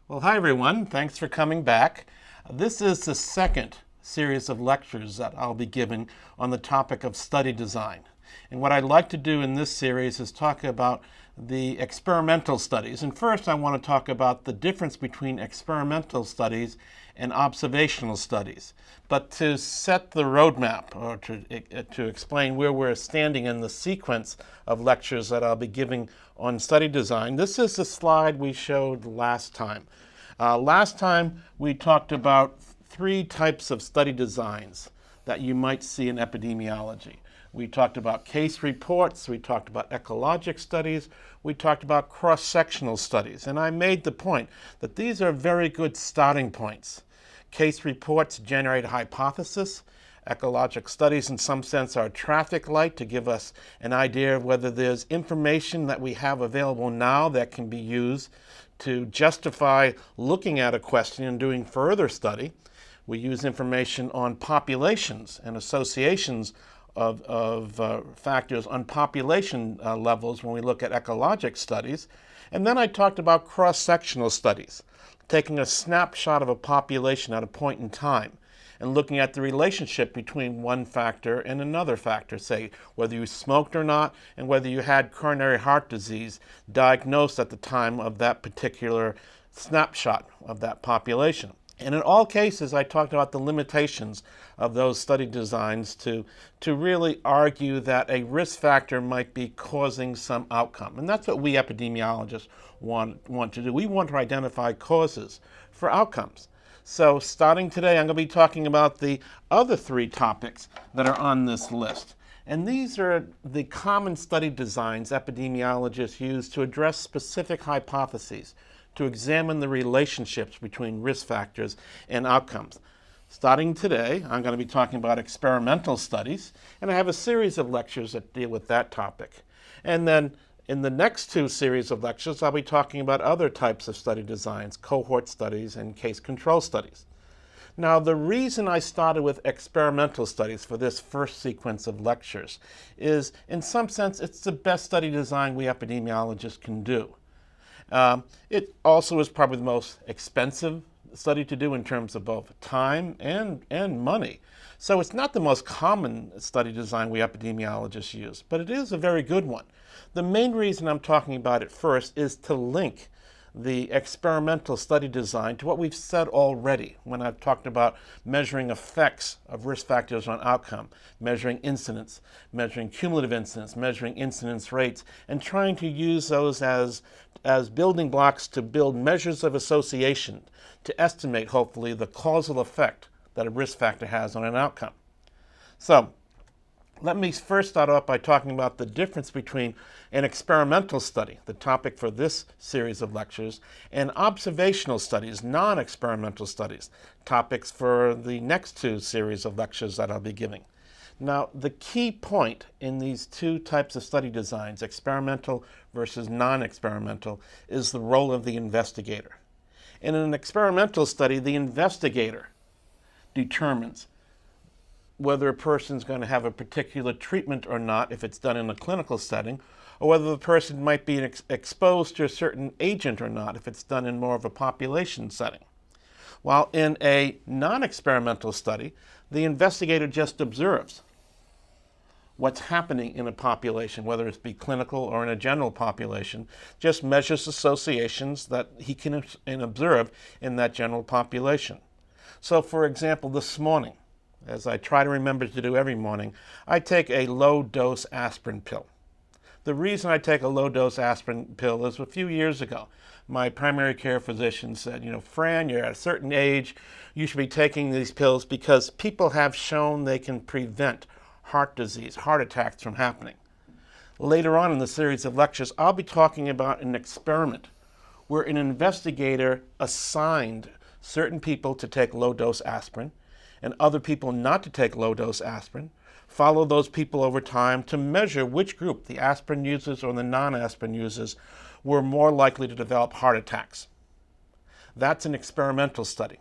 Well, hi everyone. Thanks for coming back. This is the second series of lectures that I'll be giving on the topic of study design. And what I'd like to do in this series is talk about the experimental studies. And first I want to talk about the difference between experimental studies and observational studies. But to set the roadmap, or to explain where we're standing in the sequence of lectures that I'll be giving on study design, this is the slide we showed last time. Last time we talked about three types of study designs that you might see in epidemiology. We talked about case reports, we talked about ecologic studies, we talked about cross-sectional studies, and I made the point that these are very good starting points. Case reports generate a hypothesis. Ecologic studies, in some sense, are a traffic light to give us an idea of whether there's information that we have available now that can be used to justify looking at a question and doing further study. We use information on populations and associations of factors on population levels when we look at ecologic studies. And then I talked about cross-sectional studies, taking a snapshot of a population at a point in time and looking at the relationship between one factor and another factor, say whether you smoked or not and whether you had coronary heart disease diagnosed at the time of that particular snapshot of that population. And in all cases, I talked about the limitations of those study designs to really argue that a risk factor might be causing some outcome. And that's what we epidemiologists want to do. We want to identify causes for outcomes. So starting today, I'm going to be talking about the other three topics that are on this list. And these are the common study designs epidemiologists use to address specific hypotheses, to examine the relationships between risk factors and outcomes. Starting today, I'm going to be talking about experimental studies, and I have a series of lectures that deal with that topic. And then in the next two series of lectures, I'll be talking about other types of study designs, cohort studies and case control studies. Now, the reason I started with experimental studies for this first sequence of lectures is, in some sense, it's the best study design we epidemiologists can do. It also is probably the most expensive study to do in terms of both time and money. So it's not the most common study design we epidemiologists use, but it is a very good one. The main reason I'm talking about it first is to link the experimental study design to what we've said already when I've talked about measuring effects of risk factors on outcome, measuring incidence, measuring cumulative incidence, measuring incidence rates, and trying to use those as building blocks to build measures of association to estimate, hopefully, the causal effect that a risk factor has on an outcome. So let me first start off by talking about the difference between an experimental study, the topic for this series of lectures, and observational studies, non-experimental studies, topics for the next two series of lectures that I'll be giving. Now, the key point in these two types of study designs, experimental versus non-experimental, is the role of the investigator. In an experimental study, the investigator determines whether a person's going to have a particular treatment or not if it's done in a clinical setting, or whether the person might be exposed to a certain agent or not if it's done in more of a population setting. While in a non-experimental study, the investigator just observes what's happening in a population, whether it be clinical or in a general population, just measures associations that he can observe in that general population. So for example, this morning, as I try to remember to do every morning, I take a low-dose aspirin pill. The reason I take a low-dose aspirin pill is a few years ago, my primary care physician said, Fran, you're at a certain age, you should be taking these pills because people have shown they can prevent heart disease, heart attacks from happening. Later on in the series of lectures, I'll be talking about an experiment where an investigator assigned certain people to take low-dose aspirin and other people not to take low-dose aspirin, follow those people over time to measure which group, the aspirin users or the non-aspirin users, were more likely to develop heart attacks. That's an experimental study.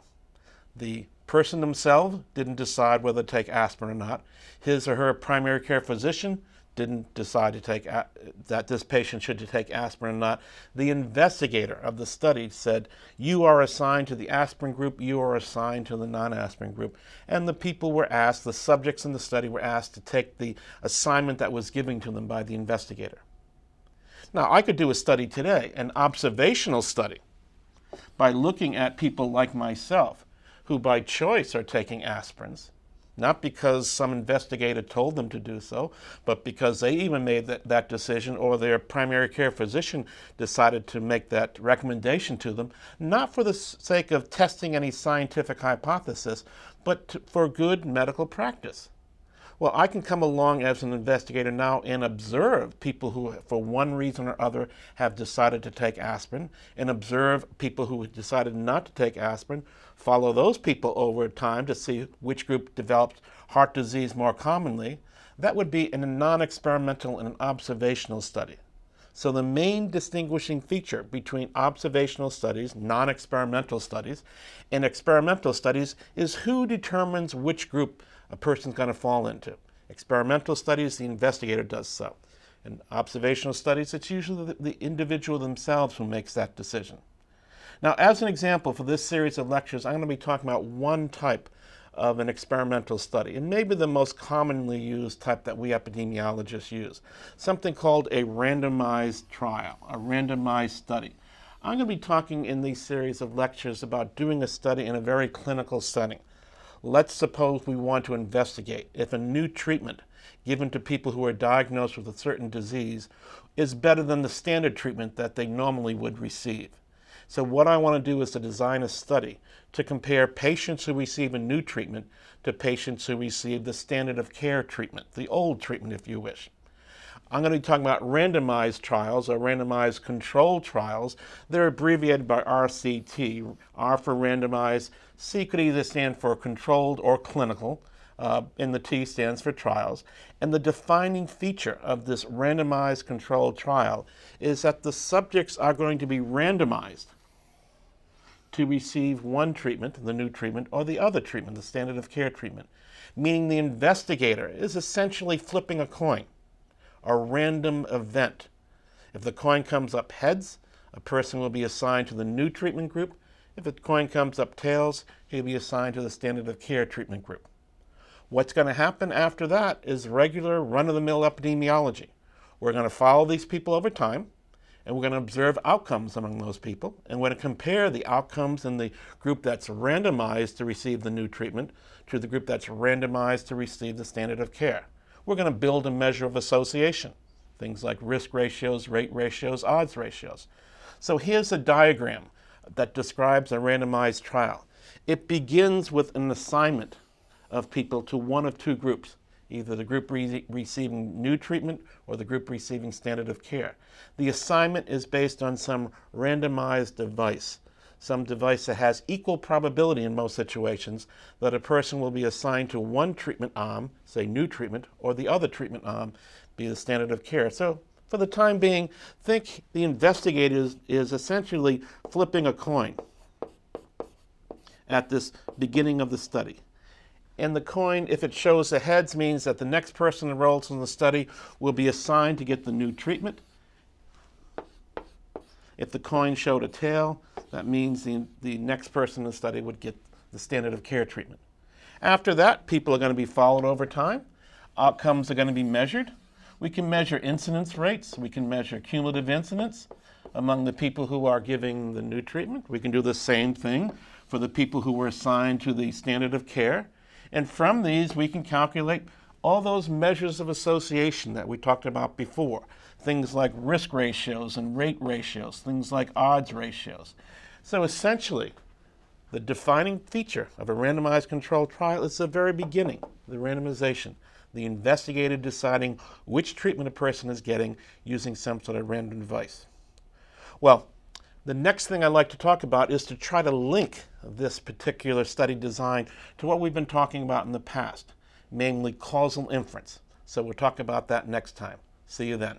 The person themselves didn't decide whether to take aspirin or not. His or her primary care physician didn't decide to take that this patient should take aspirin or not. The investigator of the study said, you are assigned to the aspirin group, you are assigned to the non-aspirin group. And the people were asked, the subjects in the study were asked to take the assignment that was given to them by the investigator. Now, I could do a study today, an observational study, by looking at people like myself who by choice are taking aspirins, not because some investigator told them to do so, but because they even made that decision, or their primary care physician decided to make that recommendation to them, not for the sake of testing any scientific hypothesis, but for good medical practice. Well, I can come along as an investigator now and observe people who, for one reason or other, have decided to take aspirin, and observe people who decided not to take aspirin, follow those people over time to see which group developed heart disease more commonly. That would be in a non-experimental and an observational study. So the main distinguishing feature between observational studies, non-experimental studies, and experimental studies is who determines which group a person's going to fall into. Experimental studies, the investigator does so. In observational studies, it's usually the individual themselves who makes that decision. Now, as an example for this series of lectures, I'm going to be talking about one type of an experimental study, and maybe the most commonly used type that we epidemiologists use, something called a randomized trial, a randomized study. I'm going to be talking in these series of lectures about doing a study in a very clinical setting. Let's suppose we want to investigate if a new treatment given to people who are diagnosed with a certain disease is better than the standard treatment that they normally would receive. So what I want to do is to design a study to compare patients who receive a new treatment to patients who receive the standard of care treatment, the old treatment if you wish. I'm going to be talking about randomized trials or randomized controlled trials. They're abbreviated by RCT. R for randomized, C could either stand for controlled or clinical, and the T stands for trials. And the defining feature of this randomized controlled trial is that the subjects are going to be randomized to receive one treatment, the new treatment, or the other treatment, the standard of care treatment, meaning the investigator is essentially flipping a coin, a random event. If the coin comes up heads, a person will be assigned to the new treatment group. If the coin comes up tails, he'll be assigned to the standard of care treatment group. What's going to happen after that is regular run-of-the-mill epidemiology. We're going to follow these people over time, and we're going to observe outcomes among those people, and we're going to compare the outcomes in the group that's randomized to receive the new treatment to the group that's randomized to receive the standard of care. We're going to build a measure of association, things like risk ratios, rate ratios, odds ratios. So here's a diagram that describes a randomized trial. It begins with an assignment of people to one of two groups, either the group receiving new treatment or the group receiving standard of care. The assignment is based on some randomized device, some device that has equal probability in most situations that a person will be assigned to one treatment arm, say new treatment, or the other treatment arm, be the standard of care. So for the time being, think the investigator is essentially flipping a coin at this beginning of the study. And the coin, if it shows the heads, means that the next person enrolled in the study will be assigned to get the new treatment. If the coin showed a tail, that means the next person in the study would get the standard of care treatment. After that, people are going to be followed over time. Outcomes are going to be measured. We can measure incidence rates. We can measure cumulative incidence among the people who are giving the new treatment. We can do the same thing for the people who were assigned to the standard of care. And from these, we can calculate all those measures of association that we talked about before, things like risk ratios and rate ratios, things like odds ratios. So essentially, the defining feature of a randomized controlled trial is the very beginning, the randomization, the investigator deciding which treatment a person is getting using some sort of random device. Well, the next thing I'd like to talk about is to try to link this particular study design to what we've been talking about in the past, namely causal inference. So we'll talk about that next time. See you then.